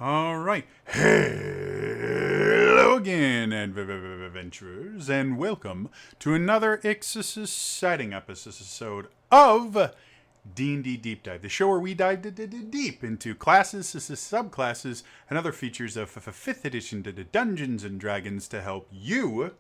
All right. Hello again, adventurers, and welcome to another exciting episode of D&D Deep Dive, the show where we dive deep into classes, subclasses, and other features of 5th edition Dungeons and Dragons to help you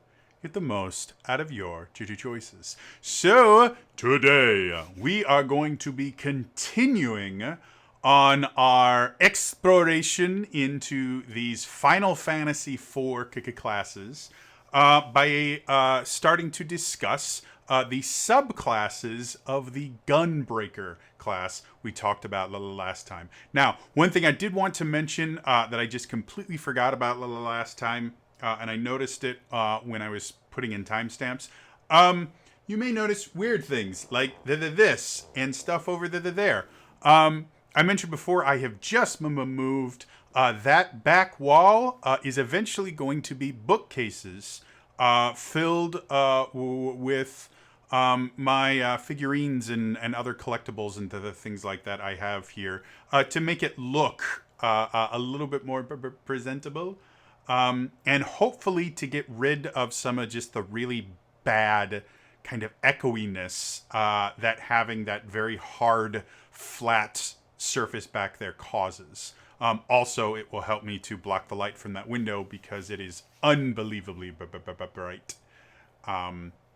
get the most out of your choices. So, today we are going to be continuing on our exploration into these Final Fantasy IV classes by starting to discuss the subclasses of the Gunbreaker class we talked about last time. Now, one thing I did want to mention that I just completely forgot about last time, and I noticed it when I was putting in timestamps. You may notice weird things like this and stuff over there. I mentioned before I have just moved. That back wall is eventually going to be bookcases filled with my figurines and other collectibles and the things like that I have here to make it look a little bit more presentable. And hopefully to get rid of some of just the really bad kind of echoiness that having that very hard, flat surface back there causes. Also, it will help me to block the light from that window because it is unbelievably bright.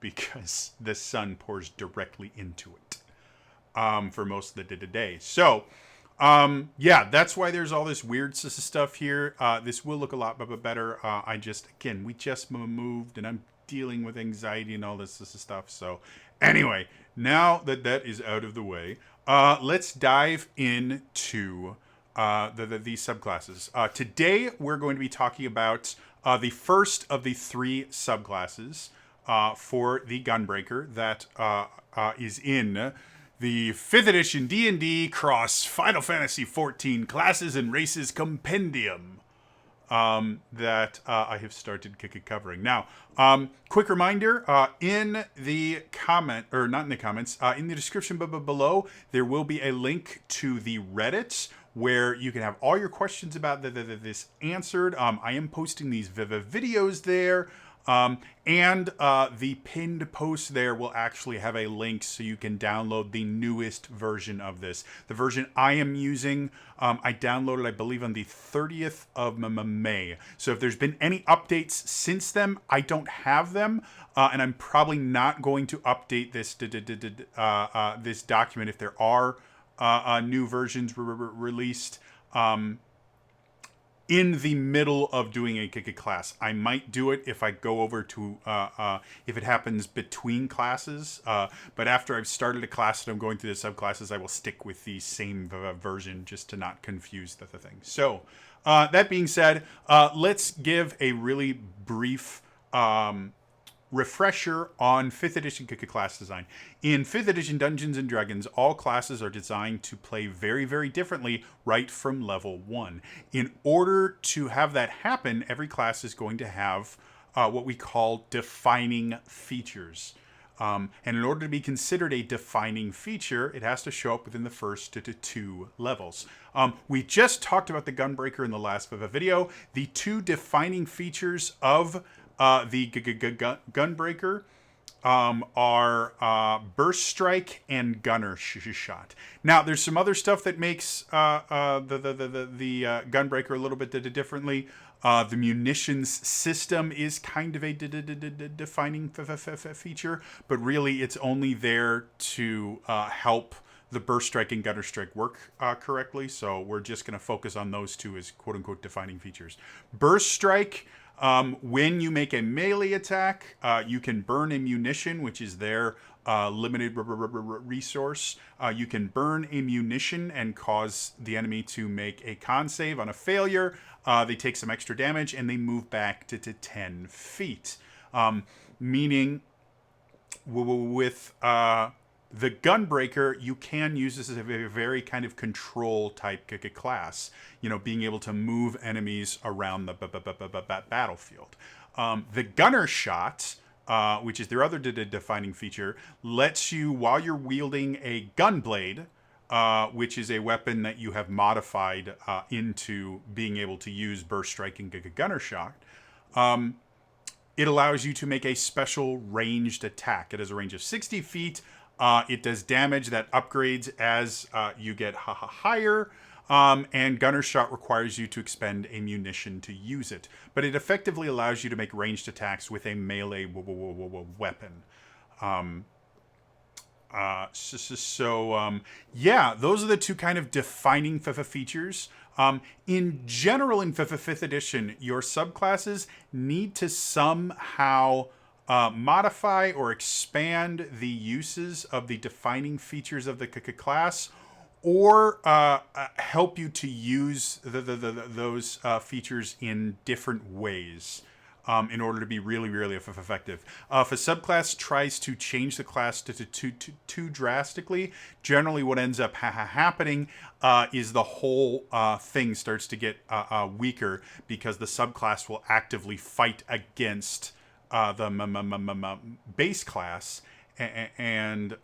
Because the sun pours directly into it for most of the day. So, yeah, that's why there's all this weird stuff here. This will look a lot better. We just moved and I'm dealing with anxiety and all this stuff. So, anyway, now that that is out of the way, let's dive into these subclasses. Today, we're going to be talking about the first of the three subclasses for the Gunbreaker that is in the 5th edition D&D Cross Final Fantasy XIV Classes and Races Compendium that I have started covering. Now, quick reminder, in the comment, or not in the comments, in the description below, there will be a link to the Reddit where you can have all your questions about this answered. I am posting these videos there. And the pinned post there will actually have a link so you can download the newest version of this. The version I am using, I downloaded, I believe, on the 30th of May. So if there's been any updates since then, I don't have them. And I'm probably not going to update this this document if there are new versions released. In the middle of doing a class. I might do it if I go over to, if it happens between classes. But after I've started a class and I'm going through the subclasses, I will stick with the same version just to not confuse the thing. So, that being said, let's give a really brief refresher on 5th edition class design. In 5th edition Dungeons and Dragons, all classes are designed to play very, very differently right from level 1. In order to have that happen, every class is going to have what we call defining features. And in order to be considered a defining feature, it has to show up within the first two levels. We just talked about the Gunbreaker in the last video. The two defining features of the Gunbreaker are Burst Strike and Gunner Shot. Now, there's some other stuff that makes the Gunbreaker a little bit differently. The munitions system is kind of a defining feature, but really it's only there to help the Burst Strike and Gunner Strike work correctly. So we're just going to focus on those two as quote-unquote defining features. Burst Strike, when you make a melee attack, you can burn a munition, which is their limited resource. You can burn a munition and cause the enemy to make a con save. On a failure, they take some extra damage and they move back to 10 feet. Meaning, with the Gunbreaker, you can use this as a very kind of control type class, you know, being able to move enemies around the battlefield. The Gunner Shot, which is their other defining feature, lets you, while you're wielding a gunblade, which is a weapon that you have modified into being able to use Burst Strike and Gunner Shock. It allows you to make a special ranged attack. It has a range of 60 feet. It does damage that upgrades as you get higher. And Gunner Shot requires you to expend a munition to use it. But it effectively allows you to make ranged attacks with a melee weapon. Yeah, those are the two kind of defining features. In general, in 5th edition, your subclasses need to somehow modify or expand the uses of the defining features of the class, or help you to use those features in different ways. In order to be really, really effective. If a subclass tries to change the class too drastically, generally what ends up happening is the whole thing starts to get weaker, because the subclass will actively fight against the base class, and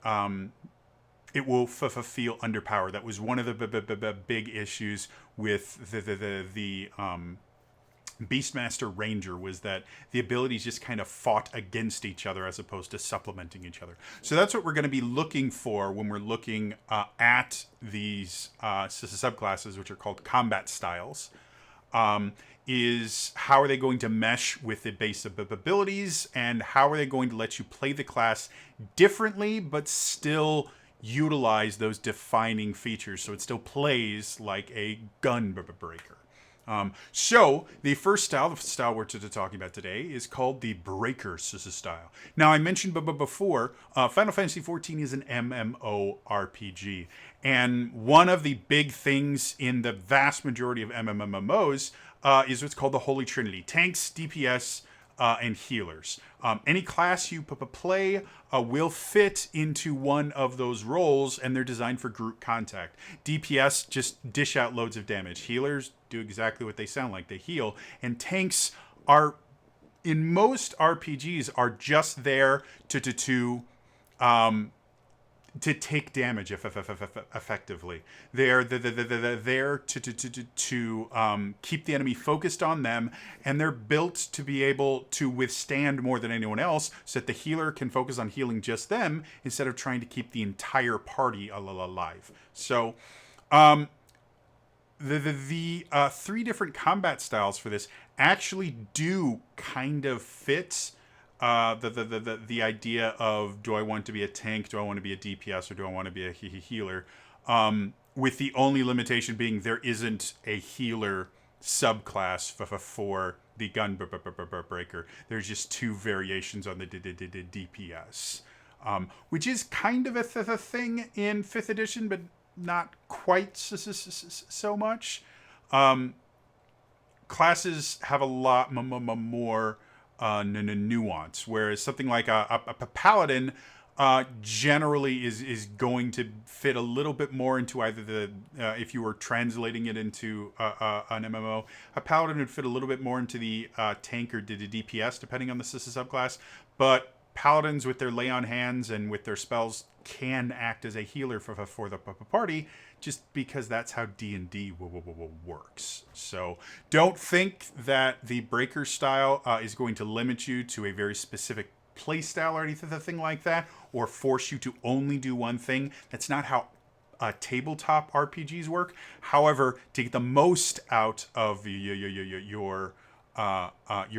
it will feel underpowered. That was one of the big issues with the Beastmaster Ranger, was that the abilities just kind of fought against each other as opposed to supplementing each other. So that's what we're going to be looking for when we're looking at these subclasses, which are called combat styles. Is how are they going to mesh with the base of abilities, and how are they going to let you play the class differently but still utilize those defining features so it still plays like a Gunbreaker. So the first style, the style we're talking about today, is called the Breaker style. Now, I mentioned before, Final Fantasy XIV is an MMORPG, and one of the big things in the vast majority of MMOs is what's called the Holy Trinity: tanks, DPS, and healers. Any class you play will fit into one of those roles, and they're designed for group contact. DPS just dish out loads of damage. Healers do exactly what they sound like. They heal. And tanks are, in most RPGs, are just there to take damage effectively. They're there to keep the enemy focused on them, and they're built to be able to withstand more than anyone else, so that the healer can focus on healing just them instead of trying to keep the entire party alive. So the three different combat styles for this actually do kind of fit the idea of, do I want to be a tank, do I want to be a DPS, or do I want to be a healer? With the only limitation being there isn't a healer subclass for the Gunbreaker. There's just two variations on the DPS, which is kind of a thing in 5th edition, but not quite so much. Classes have a lot more nuance, whereas something like a paladin generally is going to fit a little bit more into either the if you were translating it into an MMO, a paladin would fit a little bit more into the tank or the DPS, depending on the subclass. But paladins, with their lay on hands and with their spells, can act as a healer for the party, just because that's how D&D works. So don't think that the Breaker style is going to limit you to a very specific play style or anything like that, or force you to only do one thing. That's not how tabletop RPGs work. However, to get the most out of your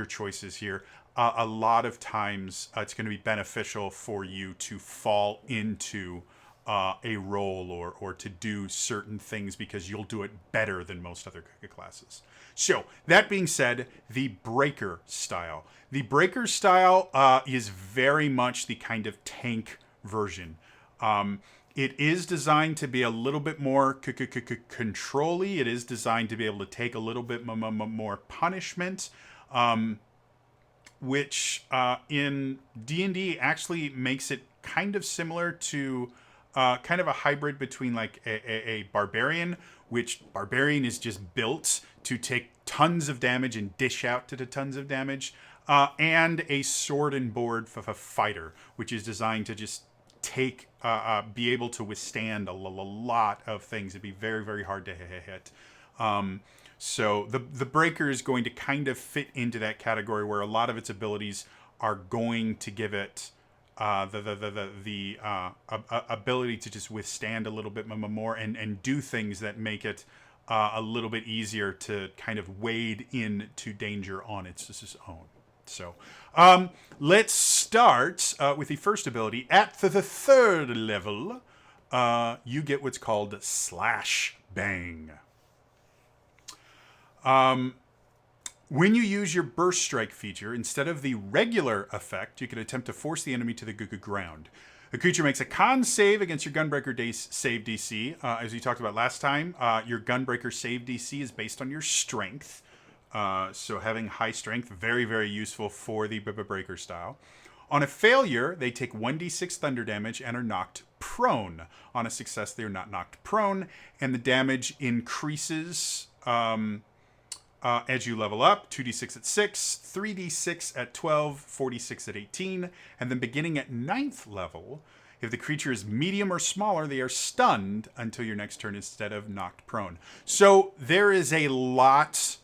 choices here, a lot of times it's going to be beneficial for you to fall into a role or to do certain things, because you'll do it better than most other classes. So, that being said, the Breaker style. The Breaker style is very much the kind of tank version. It is designed to be a little bit more control-y. It is designed to be able to take a little bit more punishment, which in D&D actually makes it kind of similar to kind of a hybrid between like a barbarian, which barbarian is just built to take tons of damage and dish out to the tons of damage, and a sword and board fighter, which is designed to just be able to withstand a lot of things. It'd be very, very hard to hit. So the breaker is going to kind of fit into that category where a lot of its abilities are going to give it the ability to just withstand a little bit more and do things that make it a little bit easier to kind of wade into danger on its own. So let's start with the first ability. At the third level, you get what's called Slash Bang. When you use your Burst Strike feature, instead of the regular effect, you can attempt to force the enemy to the ground. The creature makes a con save against your Gunbreaker save DC. As we talked about last time, your Gunbreaker save DC is based on your strength. So having high strength, very, very useful for the Breaker style. On a failure, they take 1d6 thunder damage and are knocked prone. On a success, they are not knocked prone, and the damage increases as you level up. 2d6 at 6, 3d6 at 12, 4d6 at 18, and then beginning at 9th level, if the creature is medium or smaller, they are stunned until your next turn instead of knocked prone. So there is a lot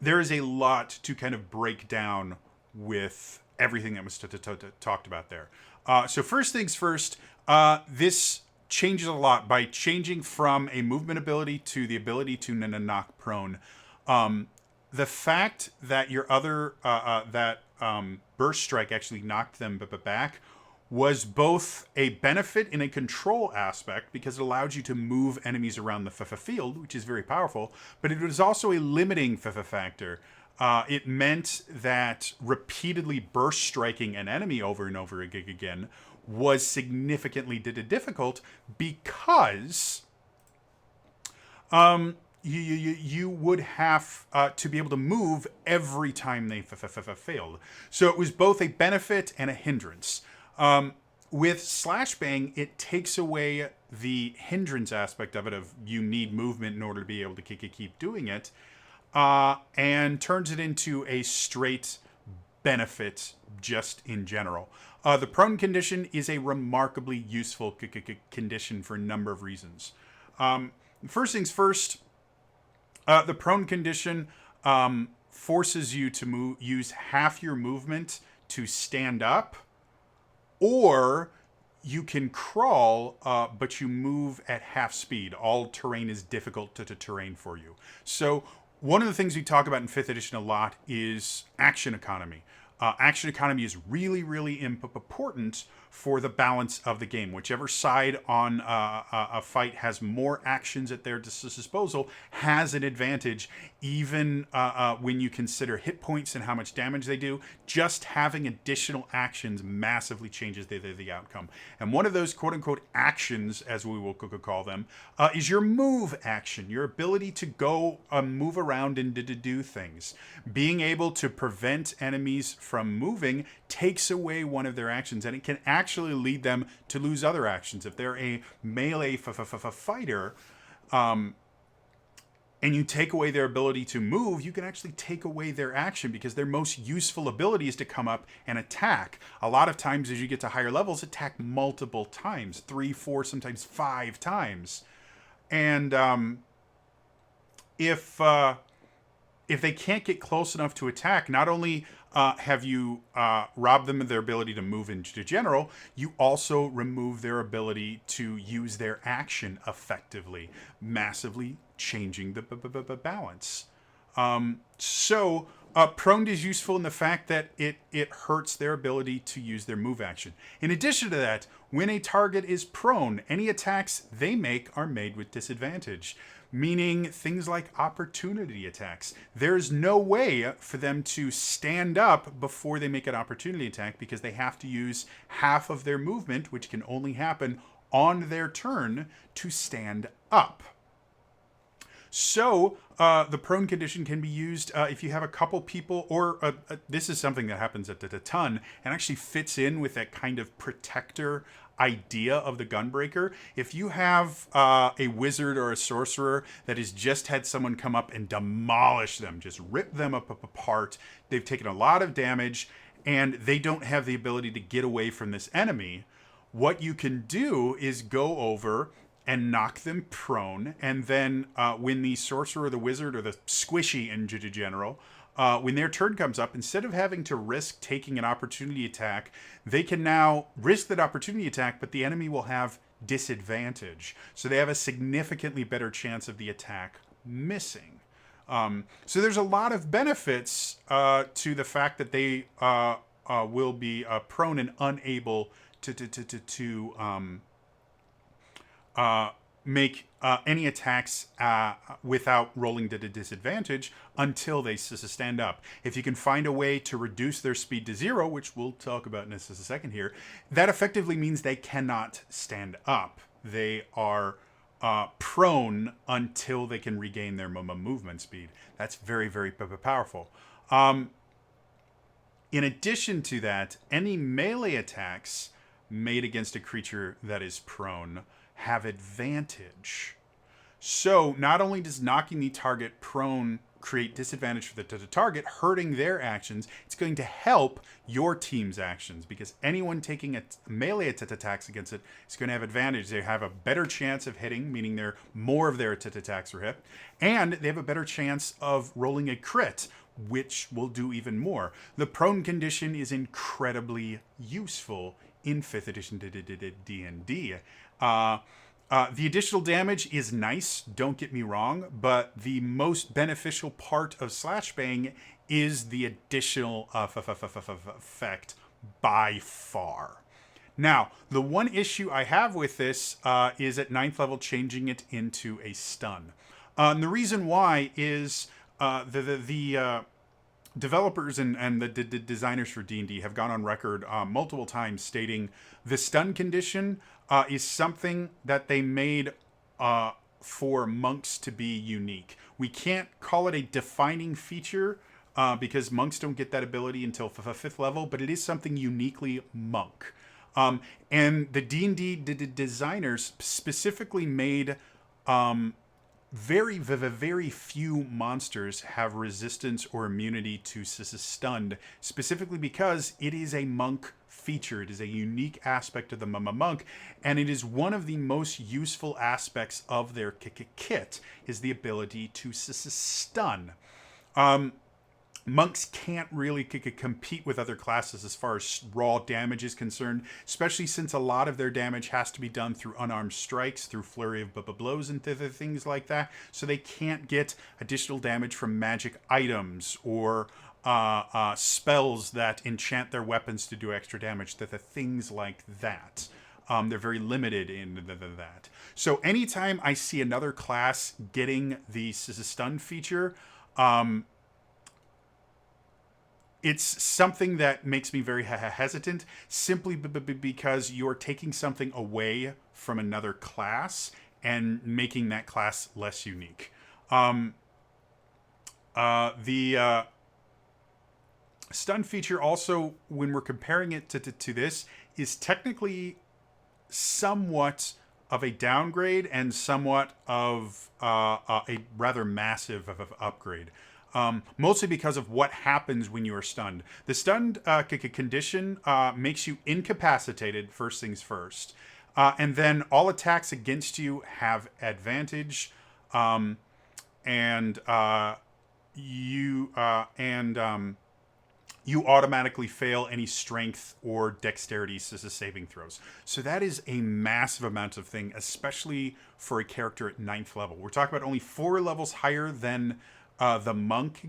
there is a lot to kind of break down with everything that was talked about there. So first things first, this changes a lot by changing from a movement ability to the ability to knock prone. The fact that your other Burst Strike actually knocked them back was both a benefit in a control aspect because it allowed you to move enemies around the field, which is very powerful, but it was also a limiting factor. It meant that repeatedly burst striking an enemy over and over again was significantly difficult because you would have to be able to move every time they failed. So it was both a benefit and a hindrance. With Slash Bang, it takes away the hindrance aspect of it, of you need movement in order to be able to keep doing it, and turns it into a straight benefit just in general. The prone condition is a remarkably useful condition for a number of reasons. First things first, the prone condition forces you to use half your movement to stand up, or you can crawl, but you move at half speed. All terrain is difficult to terrain for you. So one of the things we talk about in 5th edition a lot is action economy. Action economy is really, really important for the balance of the game. Whichever side on a fight has more actions at their disposal has an advantage, even when you consider hit points and how much damage they do. Just having additional actions massively changes the outcome. And one of those quote-unquote actions, as we will call them, is your move action, your ability to go move around and to do things. Being able to prevent enemies from moving takes away one of their actions, and it can actually lead them to lose other actions. If they're a melee fighter, and you take away their ability to move, you can actually take away their action because their most useful ability is to come up and attack. A lot of times as you get to higher levels, attack multiple times, 3, 4, sometimes 5 times. And if they can't get close enough to attack, not only have you robbed them of their ability to move into general, you also remove their ability to use their action effectively, massively changing the balance. So prone is useful in the fact that it hurts their ability to use their move action. In addition to that, when a target is prone, any attacks they make are made with disadvantage, meaning things like opportunity attacks. There's no way for them to stand up before they make an opportunity attack because they have to use half of their movement, which can only happen on their turn, to stand up. So the prone condition can be used if you have a couple people, or this is something that happens at a ton and actually fits in with that kind of protector idea of the Gunbreaker. If you have a wizard or a sorcerer that has just had someone come up and demolish them, just rip them apart, they've taken a lot of damage, and they don't have the ability to get away from this enemy, what you can do is go over and knock them prone, and then when the sorcerer, the wizard, or the squishy in general, when their turn comes up, instead of having to risk taking an opportunity attack, they can now risk that opportunity attack, but the enemy will have disadvantage. So they have a significantly better chance of the attack missing. So there's a lot of benefits to the fact that they will be prone and unable to make any attacks without rolling to the disadvantage until they stand up. If you can find a way to reduce their speed to 0, which we'll talk about in just a second here, that effectively means they cannot stand up. They are prone until they can regain their movement speed. That's very, very powerful. In addition to that, any melee attacks made against a creature that is prone have advantage. So not only does knocking the target prone create disadvantage for the target, hurting their actions, it's going to help your team's actions, because anyone taking a melee attacks against it is going to have advantage. They have a better chance of hitting, meaning more of their attacks are hit, and they have a better chance of rolling a crit, which will do even more. The prone condition is incredibly useful in 5th edition D&D. The additional damage is nice, don't get me wrong, but the most beneficial part of Slash Bang is the additional effect by far. Now, the one issue I have with this is at 9th level changing it into a stun. And the reason why is the developers and the designers for D&D have gone on record multiple times stating the stun condition is something that they made for monks to be unique. We can't call it a defining feature because monks don't get that ability until 5th level, but it is something uniquely monk. And the D&D designers specifically made very few monsters have resistance or immunity to stunned, specifically because it is a monk feature. It is a unique aspect of the monk, and it is one of the most useful aspects of their kit, is the ability to stun. Monks can't really compete with other classes as far as raw damage is concerned, especially since a lot of their damage has to be done through unarmed strikes, through flurry of blows and things like that. So they can't get additional damage from magic items or spells that enchant their weapons to do extra damage, things like that. They're very limited in that. So anytime I see another class getting the stun feature, it's something that makes me very hesitant, simply because you're taking something away from another class and making that class less unique. The stun feature also, when we're comparing it to this, is technically somewhat of a downgrade and somewhat of a rather massive upgrade. Mostly because of what happens when you are stunned. The stunned condition makes you incapacitated, first things first. And then all attacks against you have advantage. You automatically fail any strength or dexterity saving throws. So that is a massive amount of thing, especially for a character at 9th level. We're talking about only 4 levels higher than the monk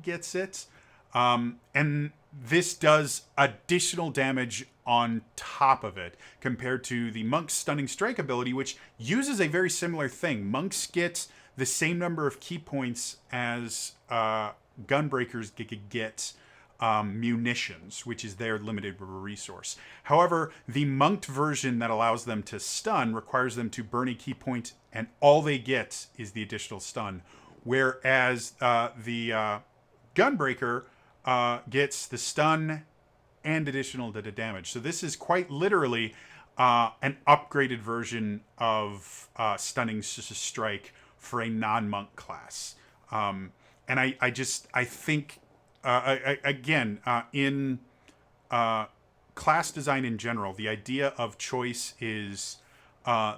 gets it. And this does additional damage on top of it compared to the monk's stunning strike ability, which uses a very similar thing. Monks get the same number of key points as gunbreakers get munitions, which is their limited resource. However, the monked version that allows them to stun requires them to burn a key point, and all they get is the additional stun. Whereas the Gunbreaker gets the stun and additional damage. So this is quite literally an upgraded version of Stunning Strike for a non-monk class. And I think again, in class design in general, the idea of choice is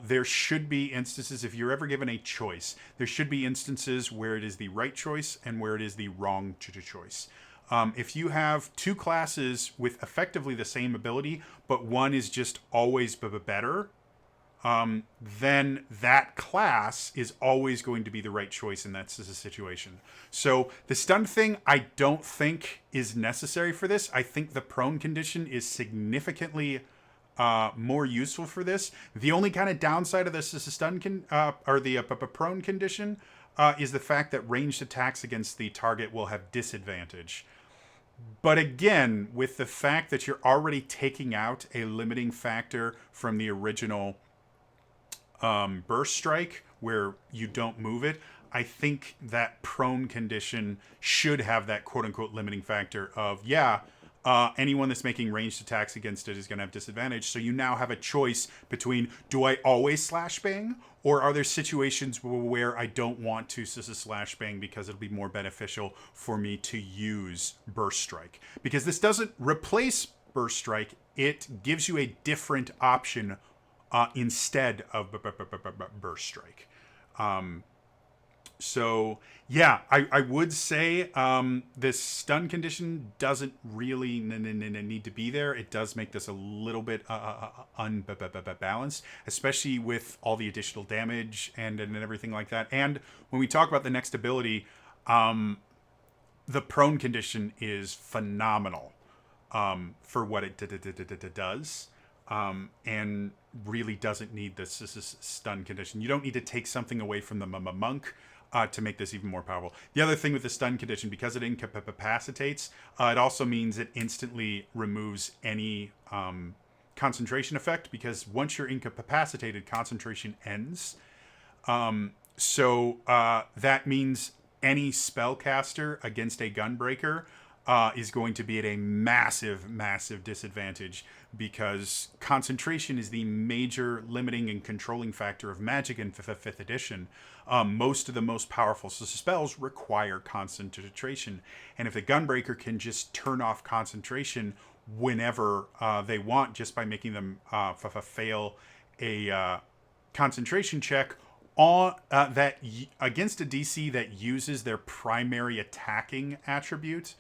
there should be instances, if you're ever given a choice, there should be instances where it is the right choice and where it is the wrong choice. If you have two classes with effectively the same ability, but one is just always better, then that class is always going to be the right choice in that situation. So the stun thing, I don't think is necessary for this. I think the prone condition is significantly more useful for this. The only kind of downside of this is the stun or the prone condition is the fact that ranged attacks against the target will have disadvantage. But again, with the fact that you're already taking out a limiting factor from the original burst strike where you don't move it, I think that prone condition should have that quote-unquote limiting factor of, anyone that's making ranged attacks against it is going to have disadvantage. So you now have a choice between, do I always slash bang, or are there situations where I don't want to slash bang because it'll be more beneficial for me to use burst strike? Because this doesn't replace burst strike, it gives you a different option instead of burst strike. So yeah, I would say this stun condition doesn't really need to be there. It does make this a little bit unbalanced, especially with all the additional damage and everything like that. And when we talk about the next ability, the prone condition is phenomenal for what it does. And really doesn't need this stun condition. You don't need to take something away from the monk to make this even more powerful. The other thing with the stun condition, because it incapacitates, it also means it instantly removes any concentration effect, because once you're incapacitated, concentration ends. So that means any spellcaster against a Gunbreaker is going to be at a massive disadvantage, because concentration is the major limiting and controlling factor of magic in 5th edition. Most of the most powerful spells require concentration, and if the Gunbreaker can just turn off concentration whenever they want, just by making them fail a concentration check on that against a DC that uses their primary attacking attribute,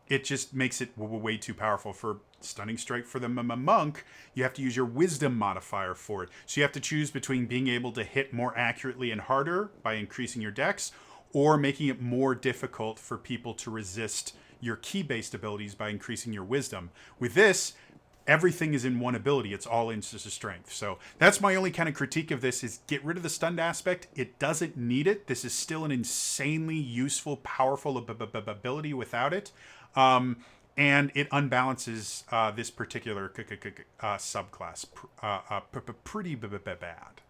it just makes it way too powerful. For Stunning Strike for the monk, you have to use your Wisdom modifier for it. So you have to choose between being able to hit more accurately and harder by increasing your dex, or making it more difficult for people to resist your key-based abilities by increasing your Wisdom. With this, everything is in one ability. It's all in strength. So that's my only kind of critique of this, is get rid of the stunned aspect. It doesn't need it. This is still an insanely useful, powerful ability without it. And it unbalances this particular subclass pretty bad.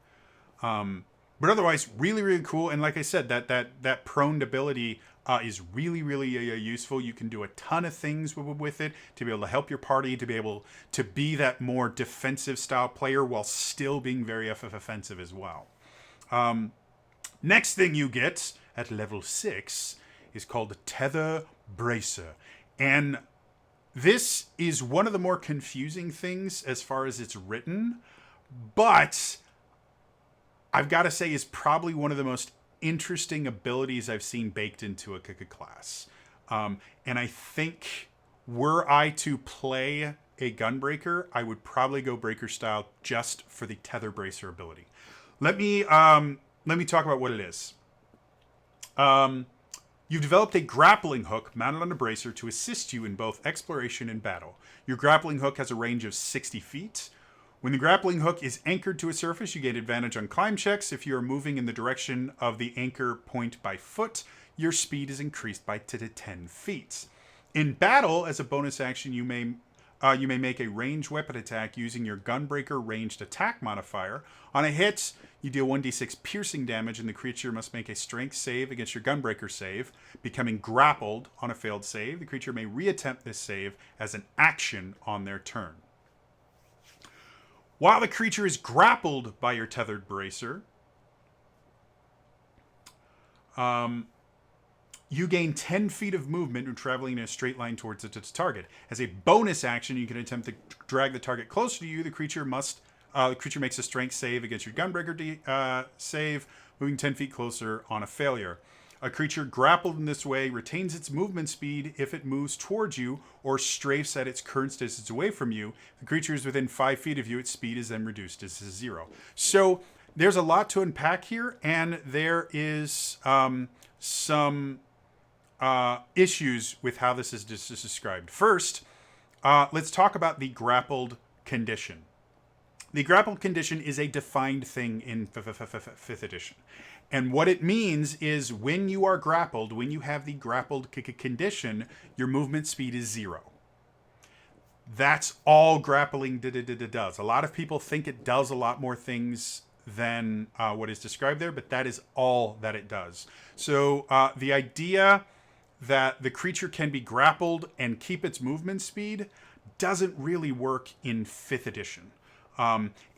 But otherwise, really cool. And like I said, that prone ability is really useful. You can do a ton of things with it to be able to help your party, to be able to be that more defensive style player while still being very offensive as well. Next thing you get at level 6 is called the Tether Bracer. And this is one of the more confusing things as far as it's written, but I've got to say is probably one of the most interesting abilities I've seen baked into a class. And I think were I to play a Gunbreaker, I would probably go Breaker style just for the Tether Bracer ability. Let me talk about what it is. You've developed a grappling hook mounted on a bracer to assist you in both exploration and battle. Your grappling hook has a range of 60 feet. When the grappling hook is anchored to a surface, you gain advantage on climb checks. If you are moving in the direction of the anchor point by foot, your speed is increased by 10 feet. In battle, as a bonus action, you may make a ranged weapon attack using your Gunbreaker ranged attack modifier. On a hit, you deal 1d6 piercing damage, and the creature must make a strength save against your Gunbreaker save. Becoming grappled on a failed save, the creature may reattempt this save as an action on their turn. While the creature is grappled by your tethered bracer, you gain 10 feet of movement when traveling in a straight line towards its target. As a bonus action, you can attempt to drag the target closer to you. The creature makes a strength save against your Gunbreaker save, moving 10 feet closer on a failure. A creature grappled in this way retains its movement speed if it moves towards you or strafes at its current distance away from you. If the creature is within 5 feet of you, its speed is then reduced to 0. So there's a lot to unpack here, and there is some issues with how this is described. First, let's talk about the grappled condition. The grappled condition is a defined thing in 5th edition. And what it means is when you are grappled, when you have the grappled condition, your movement speed is 0. That's all grappling does. A lot of people think it does a lot more things than what is described there, but that is all that it does. So the idea that the creature can be grappled and keep its movement speed doesn't really work in 5th edition.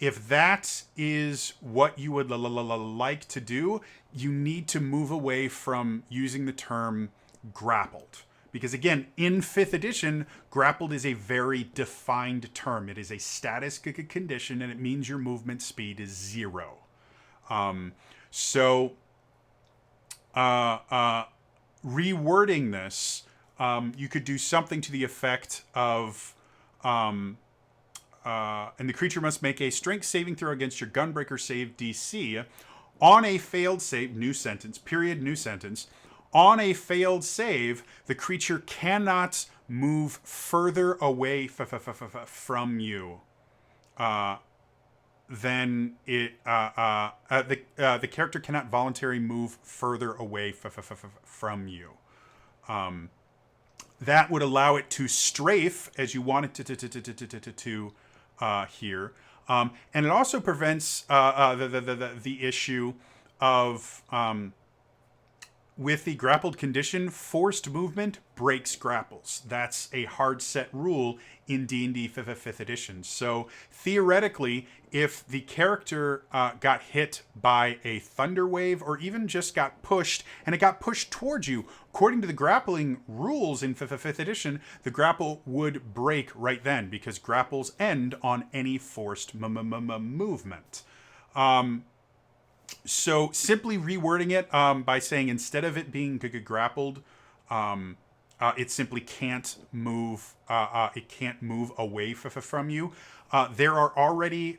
If that is what you would like to do, you need to move away from using the term grappled. Because again, in 5th edition, grappled is a very defined term. It is a status condition, and it means your movement speed is 0. Rewording this, you could do something to the effect of... and the creature must make a strength saving throw against your Gunbreaker save DC. On a failed save, new sentence, on a failed save, the creature cannot move further away from you than it. The character cannot voluntarily move further away from you. That would allow it to strafe as you want it to here. And it also prevents the issue of, with the grappled condition, forced movement breaks grapples. That's a hard set rule in D&D 5th edition. So theoretically, if the character got hit by a thunder wave or even just got pushed, and it got pushed towards you, according to the grappling rules in 5th edition, the grapple would break right then because grapples end on any forced movement. So simply rewording it by saying instead of it being grappled, it simply can't move. It can't move away from you. There are already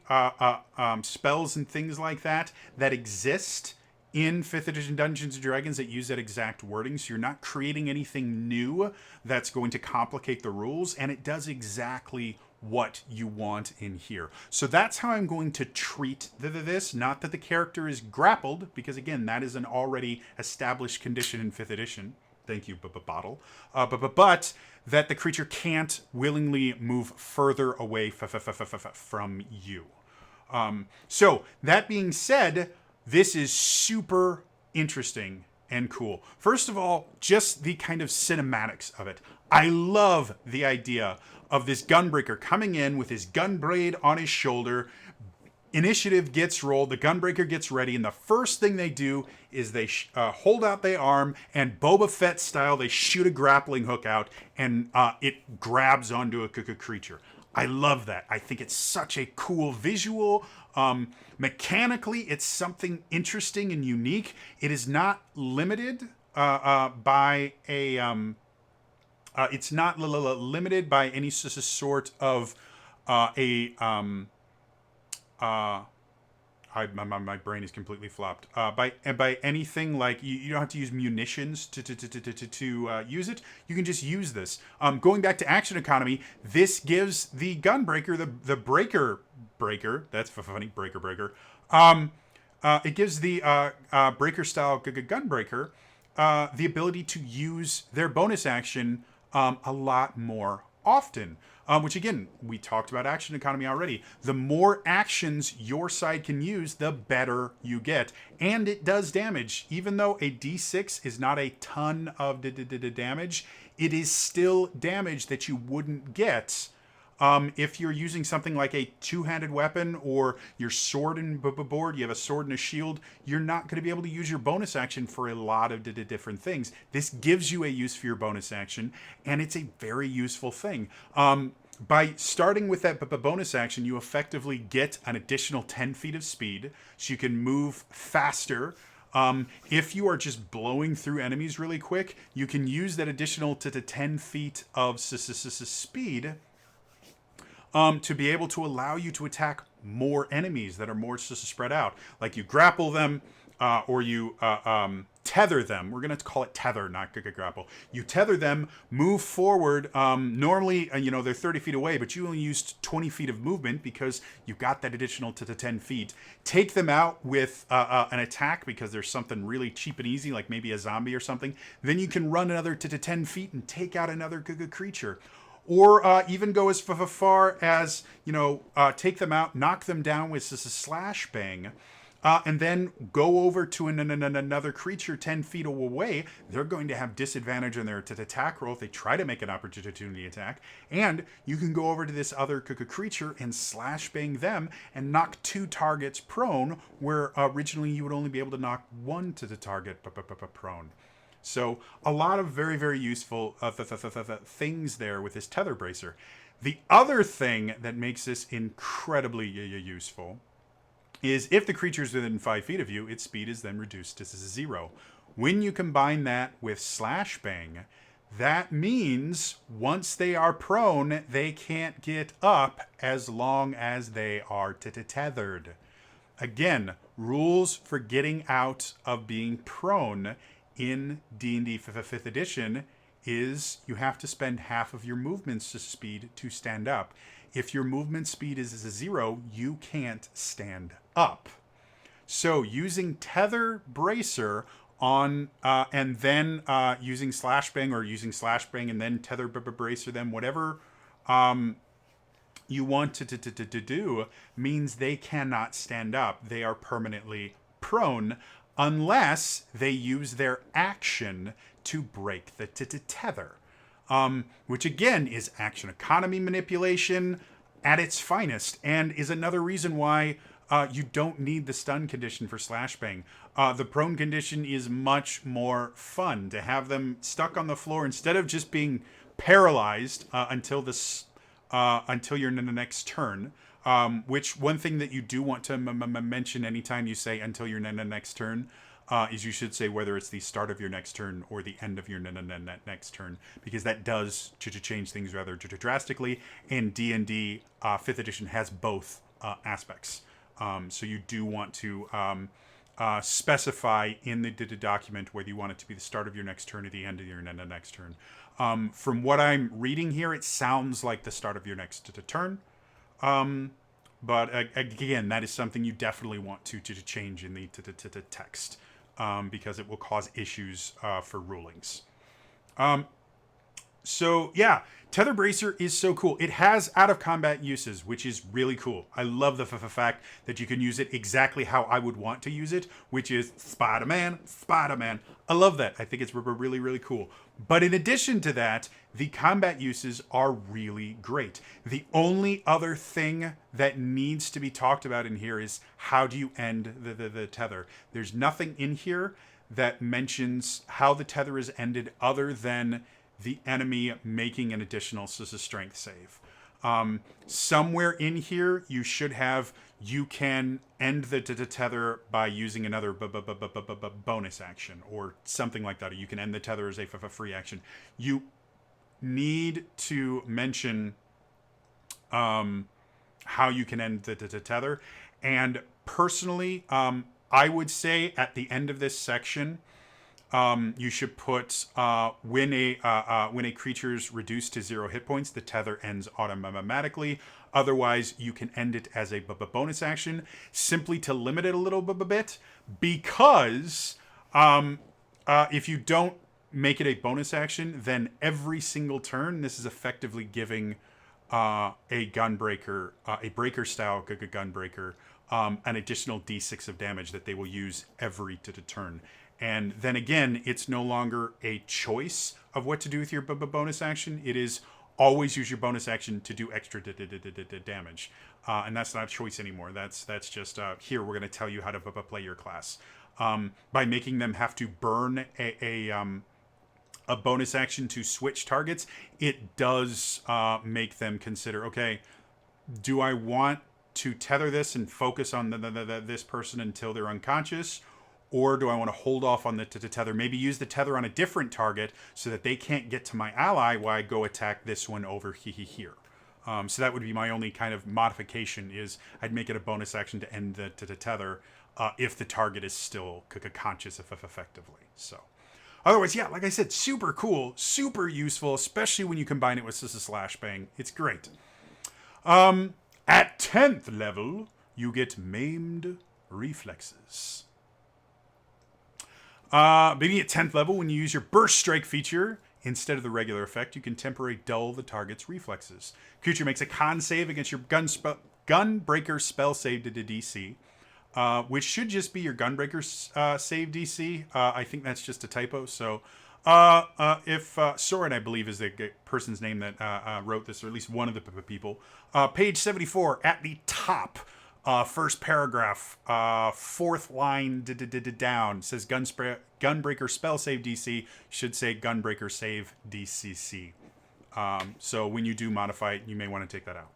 spells and things like that exist in 5th edition Dungeons & Dragons that use that exact wording. So you're not creating anything new that's going to complicate the rules, and it does exactly what you want in here. So that's how I'm going to treat this. Not that the character is grappled, because again, that is an already established condition in 5th edition. Thank you, bottle. But that the creature can't willingly move further away from you. So that being said, this is super interesting and cool. First of all, just the kind of cinematics of it. I love the idea of this Gunbreaker coming in with his gun blade on his shoulder. Initiative gets rolled, the Gunbreaker gets ready, and the first thing they do is they hold out their arm, and Boba Fett style, they shoot a grappling hook out, and it grabs onto a creature. I love that. I think it's such a cool visual. Mechanically, it's something interesting and unique. It is not limited by a... it's not limited by any sort of my brain is completely flopped. By anything like you don't have to use munitions to use it. You can just use this. Going back to action economy, this gives the Gunbreaker the breaker. That's funny, breaker. It gives the breaker style Gunbreaker the ability to use their bonus action a lot more often. Which again, we talked about action economy already. The more actions your side can use, the better you get. And it does damage. Even though a D6 is not a ton of damage, it is still damage that you wouldn't get If you're using something like a two-handed weapon or your sword and board, you have a sword and a shield, you're not going to be able to use your bonus action for a lot of different things. This gives you a use for your bonus action, and it's a very useful thing. By starting with that bonus action, you effectively get an additional 10 feet of speed, so you can move faster. If you are just blowing through enemies really quick, you can use that additional 10 feet of speed to be able to allow you to attack more enemies that are more spread out. Like you grapple them, or you tether them. We're going to call it tether, not grapple. You tether them, move forward. Normally, they're 30 feet away, but you only used 20 feet of movement because you've got that additional to 10 feet. Take them out with an attack because there's something really cheap and easy, like maybe a zombie or something. Then you can run another to 10 feet and take out another creature. Or even go as far as, take them out, knock them down with a slash bang, and then go over to another creature 10 feet away. They're going to have disadvantage on their attack roll if they try to make an opportunity attack. And you can go over to this other creature and slash bang them and knock two targets prone, where originally you would only be able to knock one to the target prone. So a lot of very, very useful things there with this Tether Bracer. The other thing that makes this incredibly useful is if the creature is within 5 feet of you, its speed is then reduced to 0. When you combine that with Slash Bang, that means once they are prone, they can't get up as long as they are tethered. Again, rules for getting out of being prone in D&D 5th edition is you have to spend half of your movement speed to stand up. If your movement speed is 0, you can't stand up. So using Tether Bracer on and then using Slash Bang, or using Slash Bang and then Tether Bracer them, whatever you want to do, means they cannot stand up. They are permanently prone unless they use their action to break the tether. Which again is action economy manipulation at its finest, and is another reason why you don't need the stun condition for Slash Bang. The prone condition is much more fun to have them stuck on the floor instead of just being paralyzed until your next turn. Which one thing that you do want to mention anytime you say until your next turn is you should say whether it's the start of your next turn or the end of your next turn, because that does change things rather drastically. And D&D 5th edition has both aspects. So you do want to specify in the document whether you want it to be the start of your next turn or the end of your next turn. From what I'm reading here, it sounds like the start of your next turn. But again, that is something you definitely want to change in the text, because it will cause issues for rulings. So yeah, Tether Bracer is so cool. It has out of combat uses, which is really cool. I love the fact that you can use it exactly how I would want to use it, which is Spider-Man, Spider-Man. I love that. I think it's really, really cool. But in addition to that, the combat uses are really great. The only other thing that needs to be talked about in here is how do you end the tether. There's nothing in here that mentions how the tether is ended other than the enemy making an additional strength save. Somewhere in here, you should have, you can end the tether by using another bonus action or something like that. Or you can end the tether as a free action. You need to mention how you can end the tether. And personally, I would say at the end of this section, you should put when a creature's reduced to 0 hit points, the tether ends automatically. Otherwise, you can end it as a bonus action, simply to limit it a little bit. Because if you don't make it a bonus action, then every single turn, this is effectively giving a Gunbreaker, a breaker style Gunbreaker, an additional d6 of damage that they will use every turn. And then again, it's no longer a choice of what to do with your bonus action. It is always use your bonus action to do extra damage. And that's not a choice anymore. That's just here we're going to tell you how to play your class. By making them have to burn a bonus action to switch targets, it does make them consider, okay, do I want to tether this and focus on this person until they're unconscious? Or do I want to hold off on the tether? Maybe use the tether on a different target so that they can't get to my ally while I go attack this one over here. So that would be my only kind of modification, is I'd make it a bonus action to end the tether if the target is still conscious effectively. So otherwise, yeah, like I said, super cool, super useful, especially when you combine it with Slash Bang. It's great. At 10th level, you get Maimed Reflexes. Beginning at 10th level, when you use your Burst Strike feature, instead of the regular effect, you can temporarily dull the target's reflexes. Creature makes a con save against your Gunbreaker spell save to DC, which should just be your Gunbreaker save DC. I think that's just a typo. So if Soren, I believe, is the person's name that wrote this, or at least one of the people, page 74 at the top. First paragraph, fourth line down, says Gunbreaker spell save DC, should say Gunbreaker save DCC. So when you do modify it, you may want to take that out.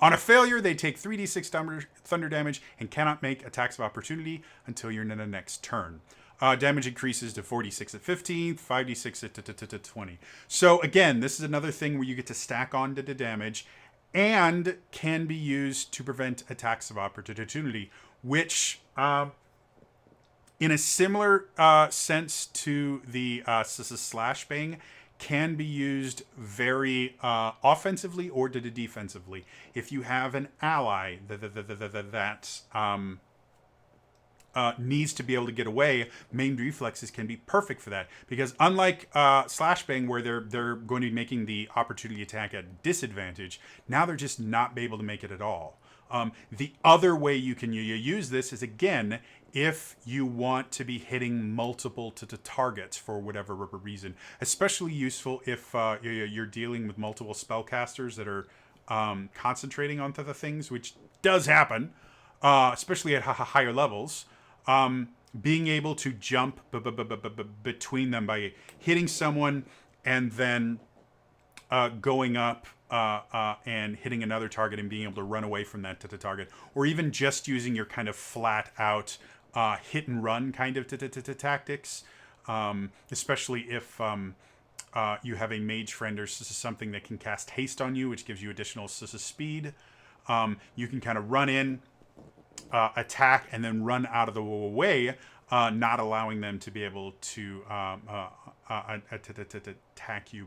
On a failure, they take 3d6 thunder damage and cannot make attacks of opportunity until your next turn. Damage increases to 46 at 15, 5d6 at 20. So again, this is another thing where you get to stack on the damage, and can be used to prevent attacks of opportunity, which, in a similar sense to the Slash Bang, can be used very offensively or defensively. If you have an ally that needs to be able to get away, Maimed Reflexes can be perfect for that. Because unlike Slash Bang, where they're going to be making the opportunity attack at disadvantage, now they're just not be able to make it at all. The other way you can use this is, again, if you want to be hitting multiple targets for whatever reason. Especially useful if you're dealing with multiple spellcasters that are concentrating on the things, which does happen, especially at higher levels. Being able to jump between them by hitting someone and then going up and hitting another target and being able to run away from that target, or even just using your kind of flat out hit and run kind of tactics, especially if you have a mage friend or something that can cast haste on you, which gives you additional speed. You can kind of run in, attack, and then run out of the way, not allowing them to be able to attack you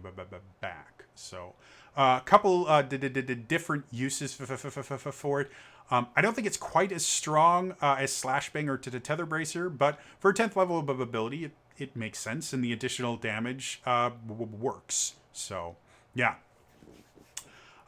back. So a couple different uses for it. I don't think it's quite as strong as Slash Bang or Tether Bracer, but for a 10th level of ability, it makes sense, and the additional damage works. So, yeah.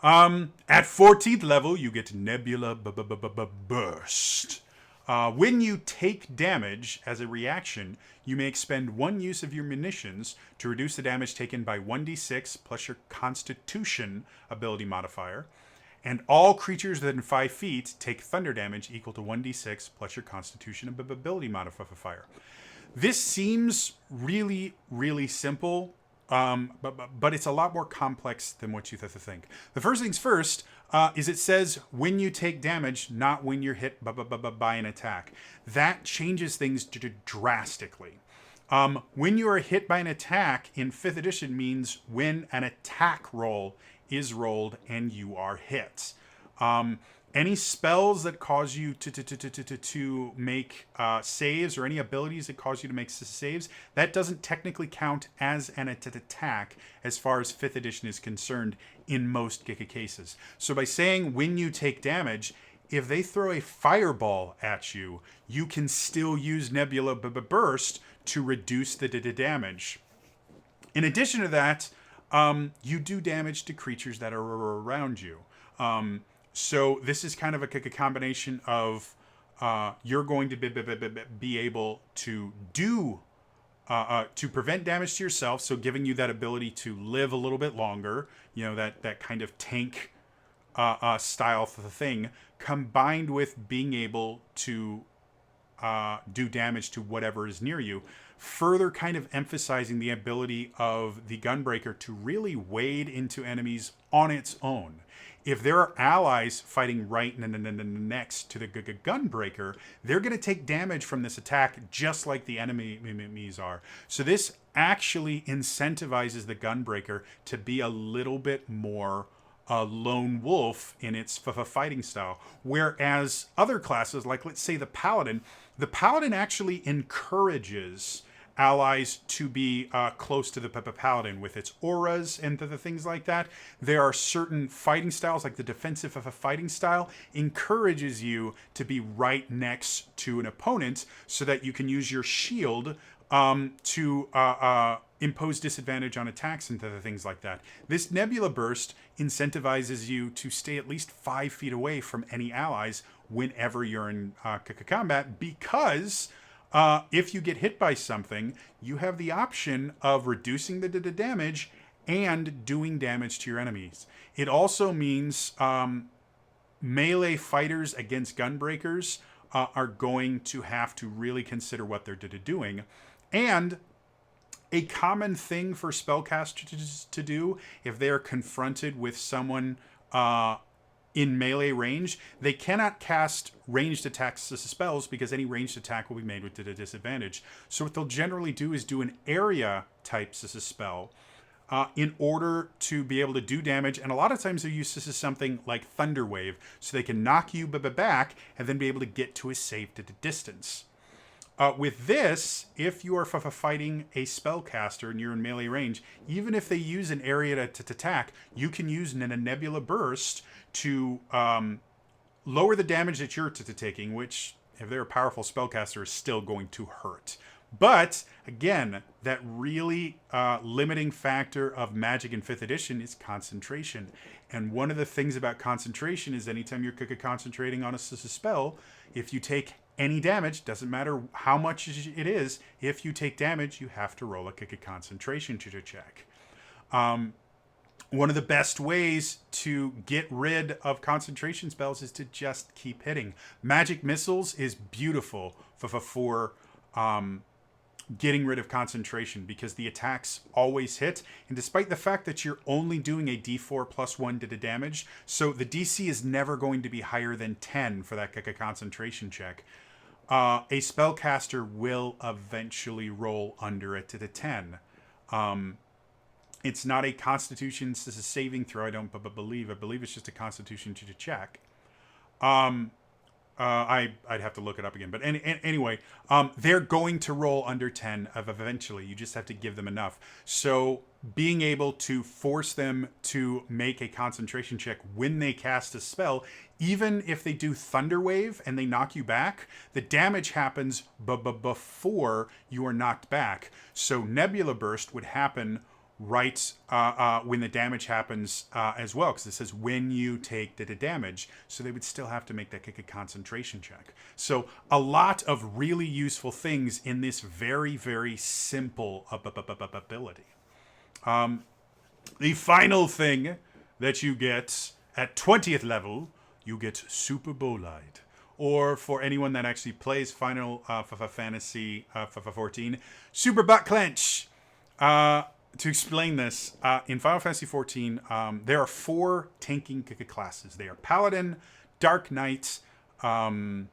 At 14th level, you get Nebula Burst. When you take damage as a reaction, you may expend one use of your munitions to reduce the damage taken by 1d6 plus your Constitution ability modifier. And all creatures within 5 feet take thunder damage equal to 1d6 plus your Constitution ability modifier. This seems really, really simple. But it's a lot more complex than what you think. The first things first is it says when you take damage, not when you're hit by an attack. That changes things drastically. When you are hit by an attack in 5th edition means when an attack roll is rolled and you are hit. Any spells that cause you to make saves, or any abilities that cause you to make saves, that doesn't technically count as an attack as far as 5th edition is concerned in most cases. So by saying when you take damage, if they throw a fireball at you, you can still use Nebula Burst to reduce the damage. In addition to that, you do damage to creatures that are around you. So this is kind of a combination of you're going to be able to do to prevent damage to yourself, so giving you that ability to live a little bit longer, that kind of tank style thing, combined with being able to do damage to whatever is near you, further kind of emphasizing the ability of the Gunbreaker to really wade into enemies on its own. If there are allies fighting right next to the Gunbreaker, they're going to take damage from this attack just like the enemies are. So this actually incentivizes the Gunbreaker to be a little bit more a lone wolf in its fighting style. Whereas other classes, like let's say the Paladin actually encourages allies to be close to the Paladin with its auras and the things like that. There are certain fighting styles, like the defensive fighting style encourages you to be right next to an opponent so that you can use your shield to impose disadvantage on attacks and things like that. This Nebula Burst incentivizes you to stay at least 5 feet away from any allies whenever you're in combat, because if you get hit by something, you have the option of reducing the damage and doing damage to your enemies. It also means melee fighters against Gunbreakers are going to have to really consider what they're doing. And a common thing for spellcasters to do if they are confronted with someone in melee range, they cannot cast ranged attacks as spells because any ranged attack will be made with a disadvantage. So what they'll generally do is do an area type as a spell in order to be able to do damage. And a lot of times they'll use this as something like Thunder Wave, so they can knock you back and then be able to get to a safe distance. With this, if you are fighting a spellcaster and you're in melee range, even if they use an area to attack, you can use a Nebula Burst to lower the damage that you're taking, which, if they're a powerful spellcaster, is still going to hurt. But, again, that really limiting factor of Magic in 5th edition is concentration. And one of the things about concentration is anytime you're concentrating on a spell, if you take any damage, doesn't matter how much it is, if you take damage, you have to roll a concentration check. One of the best ways to get rid of concentration spells is to just keep hitting. Magic Missiles is beautiful for getting rid of concentration because the attacks always hit. And despite the fact that you're only doing a d4 plus 1 to the damage, so the DC is never going to be higher than 10 for that concentration check, a spellcaster will eventually roll under it to the 10. It's not a Constitution, this is a saving throw, I don't believe. I believe it's just a Constitution to check. I'd have to look it up again. But anyway, they're going to roll under 10 eventually. You just have to give them enough. So being able to force them to make a concentration check when they cast a spell, even if they do Thunder Wave and they knock you back, the damage happens before you are knocked back. So Nebula Burst would happen right when the damage happens as well, because it says when you take the damage, so they would still have to make that concentration check. So a lot of really useful things in this very, very simple ability. The final thing that you get at 20th level, you get Superbolide. Or for anyone that actually plays Final Fantasy 14, Super Butt Clench. To explain this, in Final Fantasy XIV, there are 4 tanking classes. They are Paladin, Dark Knight, Warrior,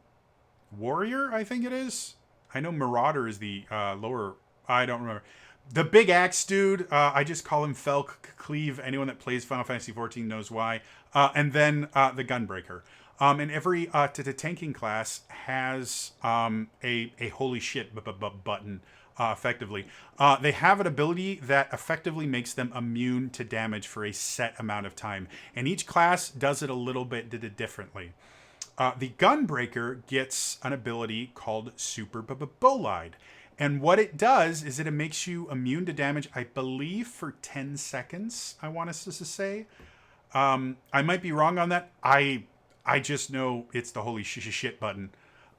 I think it is. I know Marauder is the lower. I don't remember. The big axe dude, I just call him Fel Cleave. Anyone that plays Final Fantasy XIV knows why. And then the Gunbreaker. And every tanking class has a holy shit button. Effectively. They have an ability that effectively makes them immune to damage for a set amount of time. And each class does it a little bit differently. The Gunbreaker gets an ability called Superbolide. And what it does is that it makes you immune to damage, I believe, for 10 seconds, I want us to say. I might be wrong on that. I just know it's the holy shit button.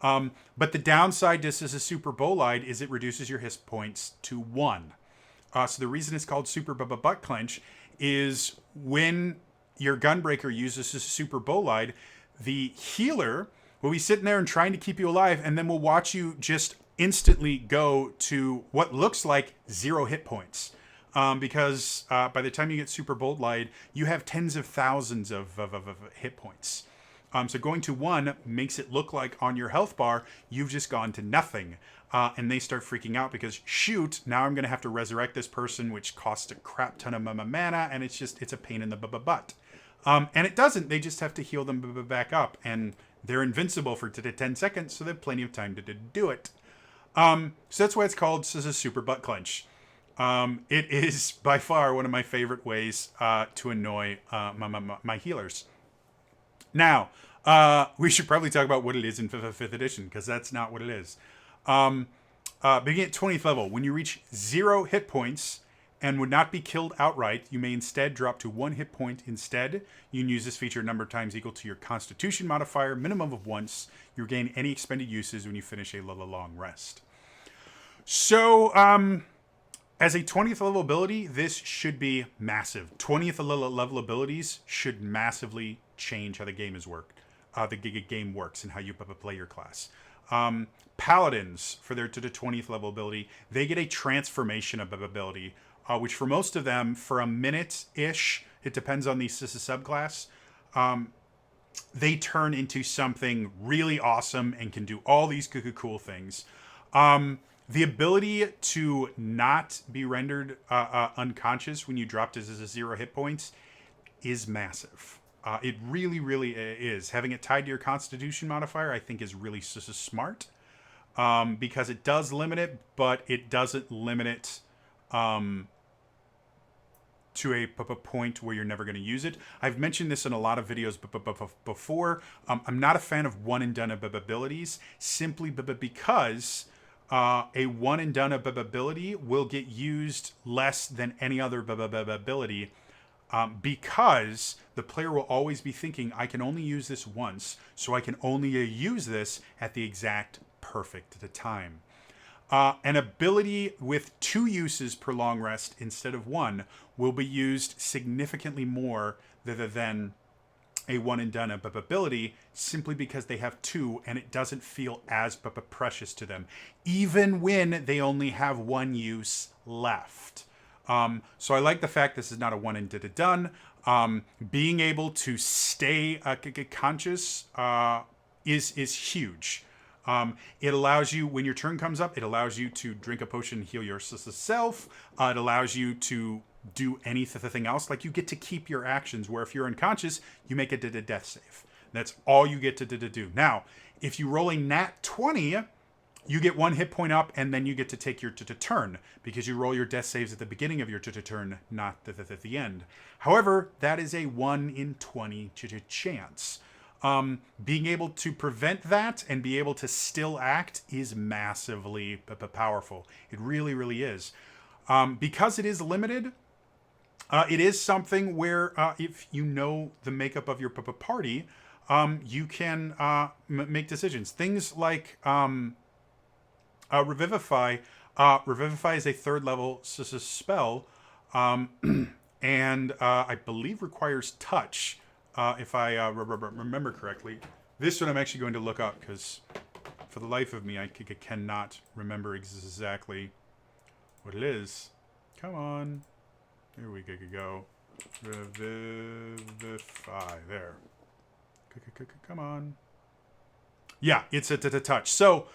But the downside to this as a Superbolide is it reduces your hit points to 1. So the reason it's called Super Butt Clench is when your Gunbreaker uses this Superbolide, the healer will be sitting there and trying to keep you alive, and then will watch you just instantly go to what looks like 0 hit points. Because by the time you get Superbolide, you have tens of thousands of hit points. So going to 1 makes it look like on your health bar, you've just gone to nothing. And they start freaking out because, shoot, now I'm going to have to resurrect this person, which costs a crap ton of mana, and it's a pain in the butt. And it doesn't. They just have to heal them back up. And they're invincible for 10 seconds, so they have plenty of time to do it. So that's why it's called a Super Butt Clench. It is by far one of my favorite ways to annoy my healers. Now, we should probably talk about what it is in 5th edition, because that's not what it is. Beginning at 20th level, when you reach 0 hit points and would not be killed outright, you may instead drop to 1 hit point instead. You can use this feature a number of times equal to your Constitution modifier, minimum of once. You regain any expended uses when you finish a long rest. So, as a 20th level ability, this should be massive. 20th level abilities should massively change how the game game works and how you play your class. Paladins, for their to the 20th level ability, they get a transformation of ability, which for most of them, for a minute-ish, it depends on the subclass, they turn into something really awesome and can do all these cool things. The ability to not be rendered unconscious when you drop to 0 hit points is massive. It really is. Having it tied to your Constitution modifier, I think, is really smart. Because it does limit it, but it doesn't limit it to a point where you're never going to use it. I've mentioned this in a lot of videos before. I'm not a fan of one-and-done abilities, simply because a one-and-done ability will get used less than any other ability. Because the player will always be thinking, I can only use this once, so I can only use this at the exact perfect time. An ability with 2 uses per long rest instead of 1 will be used significantly more than a one-and-done ability, simply because they have 2 and it doesn't feel as precious to them, even when they only have 1 use left. So I like the fact this is not a one and done. Being able to stay conscious is huge. It allows you, when your turn comes up, it allows you to drink a potion and heal yourself. It allows you to do anything else. Like, you get to keep your actions, where if you're unconscious, you make a death save. That's all you get to do. Now, if you roll a nat 20, you get 1 hit point up, and then you get to take your turn, because you roll your death saves at the beginning of your turn, not at the end. However, that is a 1 in 20 chance. Being able to prevent that and be able to still act is massively powerful. It really is. Because it is limited, it is something where if you know the makeup of your party, you can make decisions. Things like Revivify. Revivify is a 3rd level spell, and I believe requires touch, if I remember correctly. This one I'm actually going to look up, because for the life of me, I cannot remember exactly what it is. Come on. Here we go. Revivify. There. Come on. Yeah, it's a touch. So,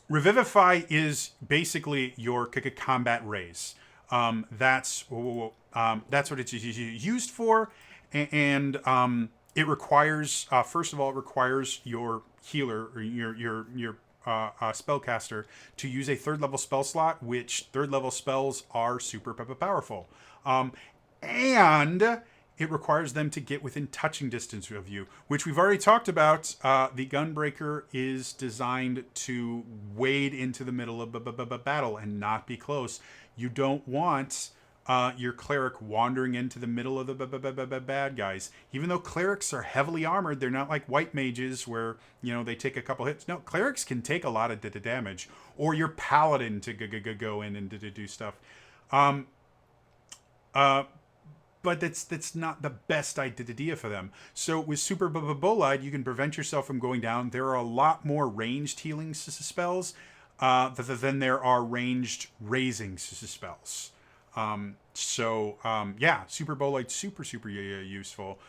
Revivify is basically your combat raise. That's what it's used for, and it requires, first of all, it requires your healer or your spellcaster to use a 3rd level spell slot, which 3rd level spells are super powerful, and it requires them to get within touching distance of you, which we've already talked about. The Gunbreaker is designed to wade into the middle of battle and not be close. You don't want your cleric wandering into the middle of the bad guys. Even though clerics are heavily armored, they're not like white mages where, you know, they take a couple hits. No, clerics can take a lot of damage. Or your paladin to go in and to do stuff. But that's not the best idea for them. So with Superbolide, you can prevent yourself from going down. There are a lot more ranged healing spells than there are ranged raising spells. Yeah, Superbolide, super useful.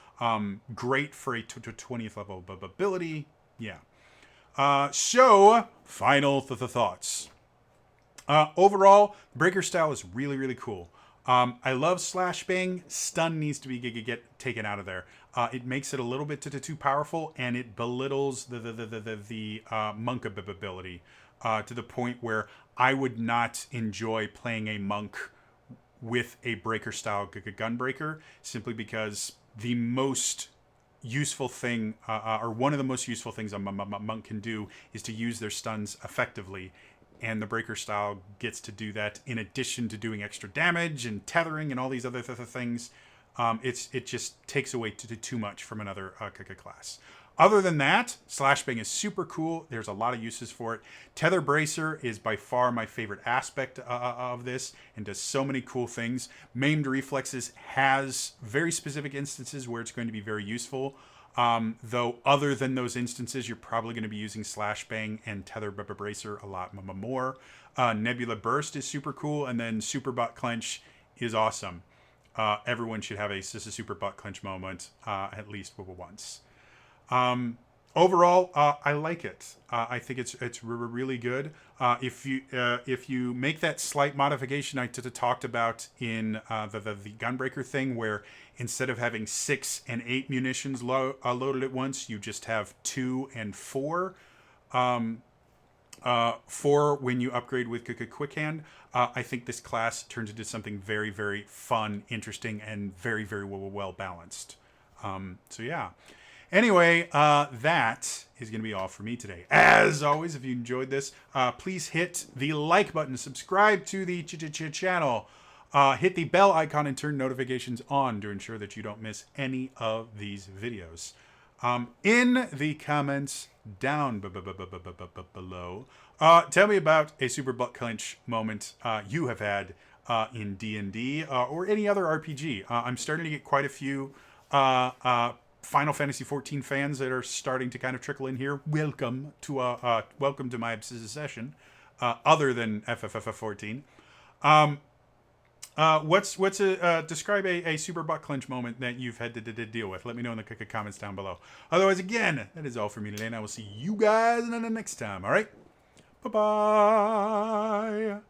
Great for a 20th level ability. Yeah. So, final thoughts. Overall, Breaker style is really cool. I love slash bang. Stun needs to be get taken out of there. It makes it a little bit too powerful, and it belittles the monk ability to the point where I would not enjoy playing a monk with a breaker style gunbreaker, simply because the most useful thing, or one of the most useful things a monk can do, is to use their stuns effectively. And the breaker style gets to do that in addition to doing extra damage and tethering and all these other things. It just takes away too much from another class. Other than that, slash bang is super cool. There's a lot of uses for it. Tether Bracer is by far my favorite aspect of this and does so many cool things. Maimed Reflexes has very specific instances where it's going to be very useful. Though other than those instances, you're probably going to be using slash bang and Tether Bracer a lot more. Nebula Burst is super cool, and then Super Butt Clench is awesome. Everyone should have a super butt clench moment at least once. Overall, I like it. I think it's really good. If you make that slight modification I talked about in the Gunbreaker thing, where instead of having 6 and 8 munitions loaded at once, you just have 2 and 4. 4 when you upgrade with Quick Hand. I think this class turns into something very fun, interesting, and very well balanced. So yeah. Anyway, that is going to be all for me today. As always, if you enjoyed this, please hit the like button, subscribe to the channel, hit the bell icon, and turn notifications on to ensure that you don't miss any of these videos. In the comments down below, tell me about a super butt clench moment you have had in D&D or any other RPG. I'm starting to get quite a few Final Fantasy XIV fans that are starting to kind of trickle in here. Welcome to my obsession. Other than FFF14, describe a super butt clench moment that you've had to deal with. Let me know in the comments down below. Otherwise, again, that is all for me today, and I will see you guys next time. All right, bye bye.